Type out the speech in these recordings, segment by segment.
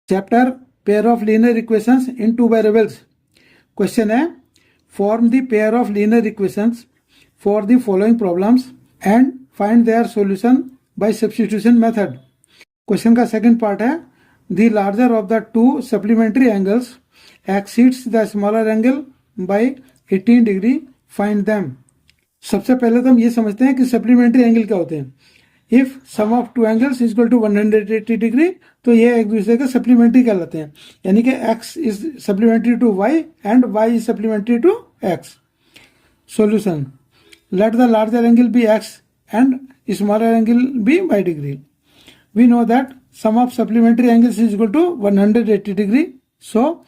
Chapter pair of linear equations in two variables. Question है form the pair of linear equations for the following problems and find their solution by substitution method. Question का second part है the larger of the two supplementary angles exceeds the smaller angle by 18 degree, find them. सबसे पहले तो हम ये समझते हैं कि सप्लीमेंट्री एंगल क्या होते हैं। If sum of two angles is equal to 180 degree, तो ये एक दूसरे के सप्लीमेंट्री कहलाते हैं, यानी कि x is supplementary to y and y is supplementary to x। Solution, let the larger angle be x and smaller angle be y degree. We know that sum of supplementary angles is equal to 180 degree, so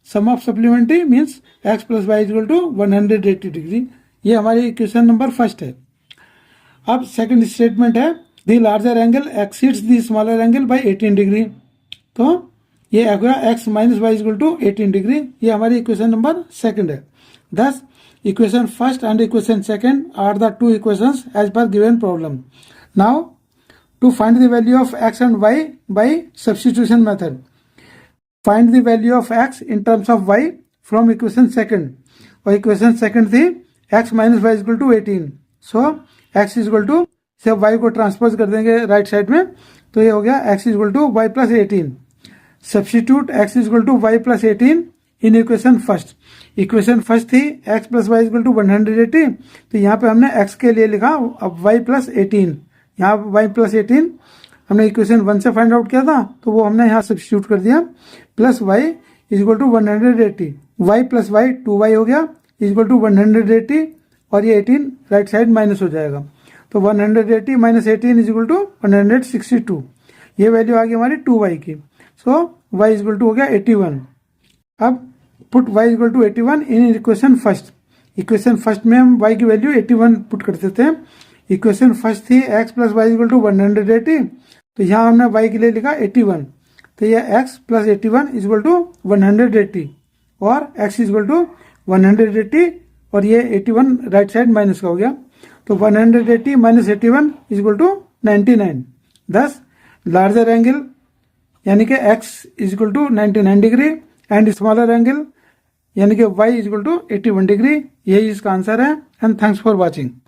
sum of supplementary means x plus Y is equal to 180 degree. ये हमारी question number first है। अब second statement है the larger angle exceeds the smaller angle by 18 degree, तो ये हो गया x minus Y equal to 18 degree. ये हमारी इक्वेशन नंबर सेकंड है। Thus equation first and equation second are the two equations as per given problem. Now to find the value of x and y by substitution method, find the value of x in terms of y from equation second, और equation second थी x minus Y equal to 18, so x is equal to से y को transpose कर देंगे right side में, तो ये हो गया x is equal to Y plus 18। Substitute x is equal to Y plus 18 in equation first. Equation first थी x plus Y equal to 180, तो यहाँ पे हमने x के लिए लिखा अब y प्लस 18। यहाँ y प्लस 18 हमने इक्वेशन 1 से फाइंड आउट किया था, तो वो हमने यहाँ सब्स्टिट्यूट कर दिया, plus y is equal to 180, y plus Y 2y हो गया इज इक्वल टू 180, और ये 18 राइट साइड माइनस हो जाएगा, तो 180 माइनस 18 इज इक्वल टू 162। ये वैल्यू आ गई हमारी 2y की, so y is equal to हो गया 81। अब put y is equal to 81 in equation first. Equation first में हम y की वैल्यू 81 पुट करते थे। इक्वेशन फर्स्ट थी x plus Y is equal to 180, तो यहाँ हमने y के लिए लिखा 81, तो ये x plus 81 is equal to 180, और x इज इक्वल टू 180, और ये 81 राइट साइड माइनस का हो गया, तो 180 माइनस 81 इज इक्वल टू 99। दस लार्जर एंगल यानी कि x is equal to 99 degree and smaller angle यानी कि y is equal to 81 degree. यही इसका आंसर है। And thanks for watching.